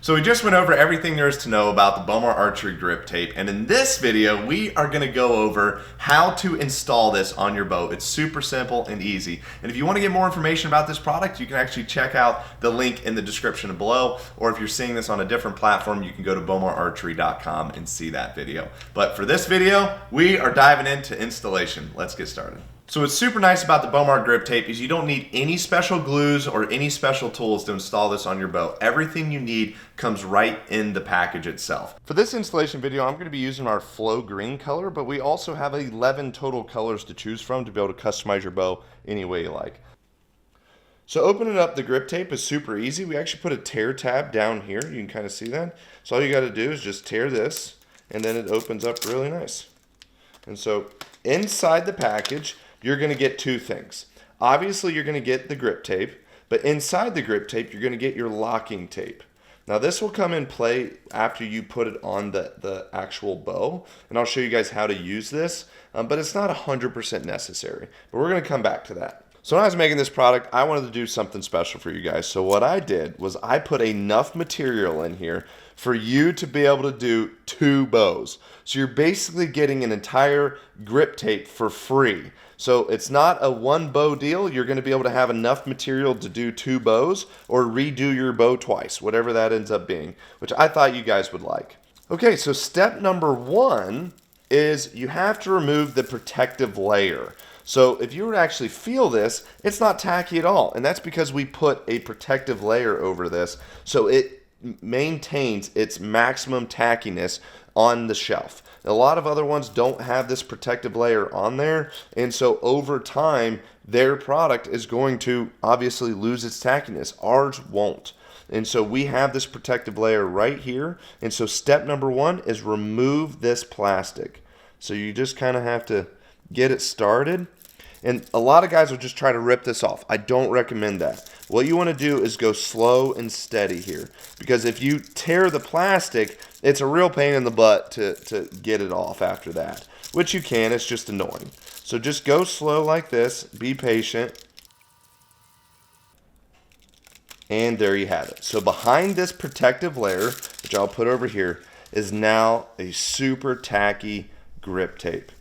So we just went over everything there is to know about the Bowmar archery grip tape, and in this video we are going to go over how to install this on your bow. It's super simple and easy, and if you want to get more information about this product, you can actually check out the link in the description below, or if you're seeing this on a different platform, you can go to bowmararchery.com and see that video. But for this video, we are diving into installation. Let's get started. So what's super nice about the Bowmar grip tape is you don't need any special glues or any special tools to install this on your bow. Everything you need comes right in the package itself. For this installation video, I'm going to be using our Flow green color, but we also have 11 total colors to choose from to be able to customize your bow any way you like. So opening up the grip tape is super easy. We actually put a tear tab down here. You can kind of see that. So all you got to do is just tear this, and then it opens up really nice. And so inside the package, you're going to get two things. Obviously, you're going to get the grip tape, but inside the grip tape, you're going to get your locking tape. Now, this will come in play after you put it on the actual bow, and I'll show you guys how to use this, but it's not 100% necessary, but we're going to come back to that. So when I was making this product, I wanted to do something special for you guys. So what I did was I put enough material in here for you to be able to do two bows. So you're basically getting an entire grip tape for free. So it's not a one bow deal. You're going to be able to have enough material to do two bows or redo your bow twice, whatever that ends up being, which I thought you guys would like. Okay, so step number one is you have to remove the protective layer. So if you were to actually feel this, it's not tacky at all. And that's because we put a protective layer over this so it maintains its maximum tackiness on the shelf. A lot of other ones don't have this protective layer on there, and so over time their product is going to obviously lose its tackiness. Ours won't. And so we have this protective layer right here, and so step number one is remove this plastic. So you just kind of have to get it started. And a lot of guys will just try to rip this off. I don't recommend that. What you want to do is go slow and steady here, because if you tear the plastic, it's a real pain in the butt to get it off after that, which you can, it's just annoying. So just go slow like this, be patient, and there you have it. So behind this protective layer, which I'll put over here, is now a super tacky grip tape.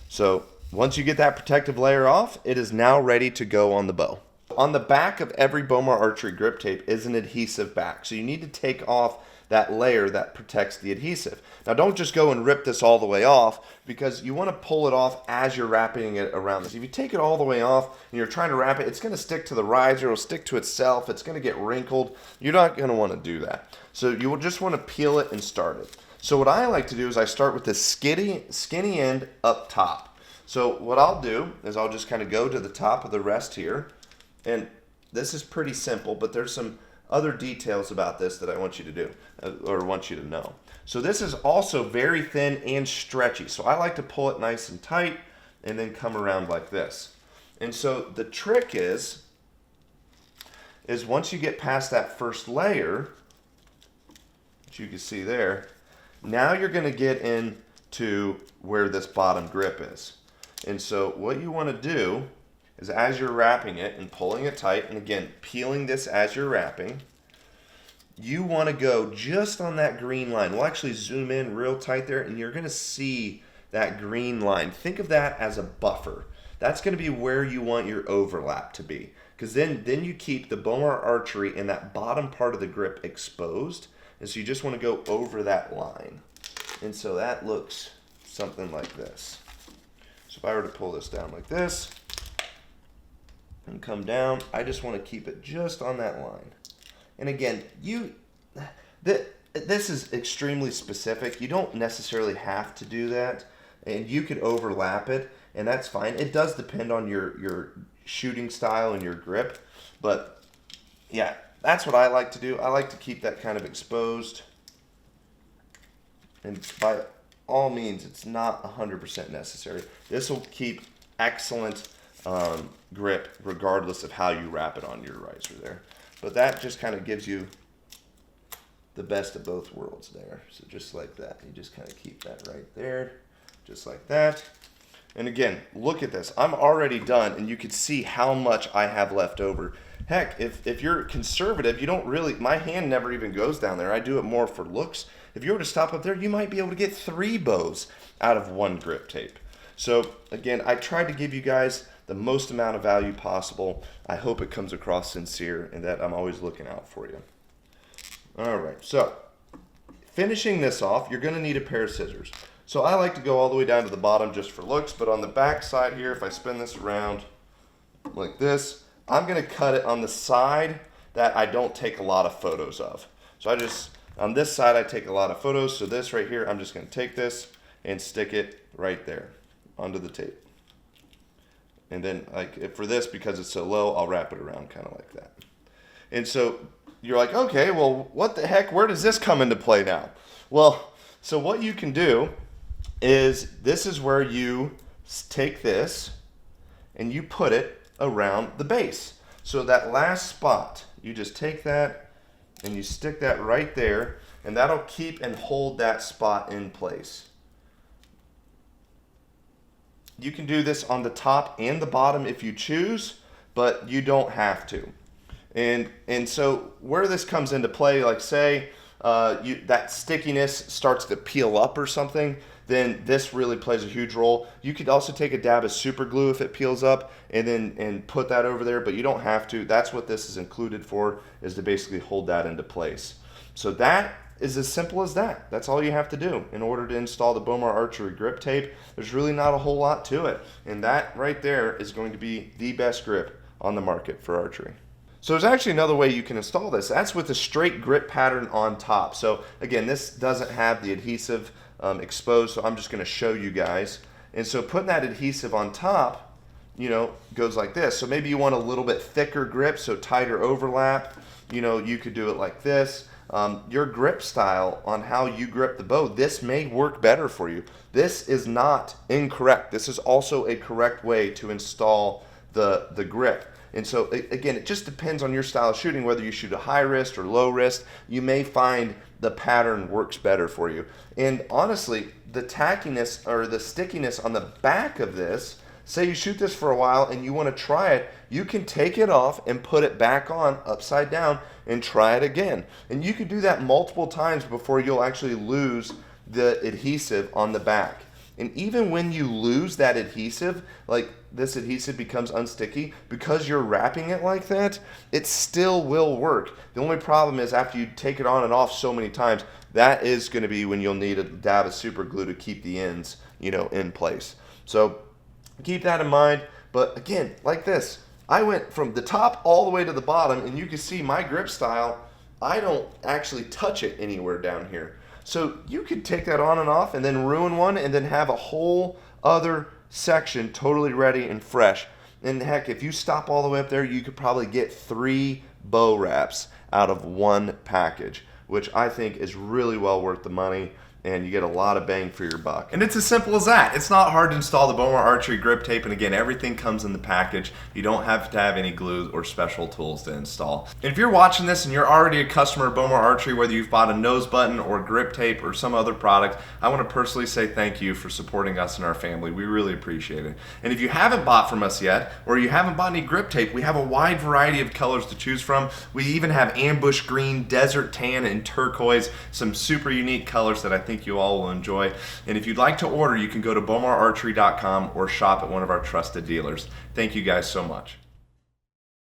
So once you get that protective layer off, it is now ready to go on the bow. On the back of every Bowmar archery grip tape is an adhesive back. So you need to take off that layer that protects the adhesive. Now don't just go and rip this all the way off, because you want to pull it off as you're wrapping it around this. If you take it all the way off and you're trying to wrap it, it's going to stick to the riser, it'll stick to itself, it's going to get wrinkled. You're not going to want to do that. So you will just want to peel it and start it. So what I like to do is I start with this skinny end up top. So what I'll do is I'll just kind of go to the top of the rest here, and this is pretty simple, but there's some other details about this that I want you to do, or want you to know. So this is also very thin and stretchy, so I like to pull it nice and tight and then come around like this. And so the trick is once you get past that first layer, which you can see there, now you're going to get into where this bottom grip is. And so what you want to do is, as you're wrapping it and pulling it tight, and again, peeling this as you're wrapping, you want to go just on that green line. We'll actually zoom in real tight there, and you're going to see that green line. Think of that as a buffer. That's going to be where you want your overlap to be, because then you keep the Bowmar archery in that bottom part of the grip exposed, and so you just want to go over that line. And so that looks something like this. So if I were to pull this down like this and come down, I just want to keep it just on that line. And again, this is extremely specific. You don't necessarily have to do that, and you could overlap it, and that's fine. It does depend on your shooting style and your grip, but yeah, that's what I like to do. I like to keep that kind of exposed, and by all means, it's not 100% necessary. This will keep excellent grip regardless of how you wrap it on your riser there. But that just kind of gives you the best of both worlds there. So just like that, you just kind of keep that right there, just like that. And again, look at this. I'm already done, and you can see how much I have left over. Heck, if you're conservative, you don't really, my hand never even goes down there. I do it more for looks. If you were to stop up there, you might be able to get 3 bows out of 1 grip tape. So again, I tried to give you guys the most amount of value possible. I hope it comes across sincere and that I'm always looking out for you. All right, so finishing this off, you're gonna need a pair of scissors. So I like to go all the way down to the bottom just for looks, but on the back side here, if I spin this around like this, I'm gonna cut it on the side that I don't take a lot of photos of. So on this side, I take a lot of photos. So this right here, I'm just gonna take this and stick it right there onto the tape. And then for this, because it's so low, I'll wrap it around kind of like that. And so you're like, okay, well, what the heck, where does this come into play now? Well, so what you can do is this is where you take this and you put it around the base. So that last spot, you just take that and you stick that right there, and that'll keep and hold that spot in place. You can do this on the top and the bottom if you choose, but you don't have to. And so where this comes into play, like say that stickiness starts to peel up or something, then this really plays a huge role. You could also take a dab of super glue if it peels up and put that over there, but you don't have to. That's what this is included for, is to basically hold that into place. So that is as simple as that. That's all you have to do in order to install the Bowmar Archery grip tape. There's really not a whole lot to it. And that right there is going to be the best grip on the market for archery. So there's actually another way you can install this. That's with a straight grip pattern on top. So again, this doesn't have the adhesive exposed, so I'm just going to show you guys. And so putting that adhesive on top, goes like this. So maybe you want a little bit thicker grip, so tighter overlap. You could do it like this. Your grip style on how you grip the bow, this may work better for you. This is not incorrect. This is also a correct way to install the grip. And so again, it just depends on your style of shooting, whether you shoot a high wrist or low wrist. You may find the pattern works better for you. And honestly, the tackiness or the stickiness on the back of this, say you shoot this for a while and you want to try it, you can take it off and put it back on upside down and try it again. And you could do that multiple times before you'll actually lose the adhesive on the back. And even when you lose that adhesive, like this adhesive becomes unsticky, because you're wrapping it like that, it still will work. The only problem is after you take it on and off so many times, that is going to be when you'll need a dab of super glue to keep the ends, in place. So keep that in mind. But again, like this, I went from the top all the way to the bottom, and you can see my grip style, I don't actually touch it anywhere down here. So you could take that on and off and then ruin one and then have a whole other section totally ready and fresh. And heck, if you stop all the way up there, you could probably get 3 bow wraps out of 1 package, which I think is really well worth the money, and you get a lot of bang for your buck. And it's as simple as that. It's not hard to install the Bowmar Archery grip tape, and again, everything comes in the package. You don't have to have any glue or special tools to install. And if you're watching this and you're already a customer of Bowmar Archery, whether you've bought a nose button or grip tape or some other product, I want to personally say thank you for supporting us and our family. We really appreciate it. And if you haven't bought from us yet, or you haven't bought any grip tape, we have a wide variety of colors to choose from. We even have ambush green, desert tan, and turquoise, some super unique colors that I think you all will enjoy. And if you'd like to order, you can go to bowmararchery.com or shop at one of our trusted dealers. Thank you guys so much.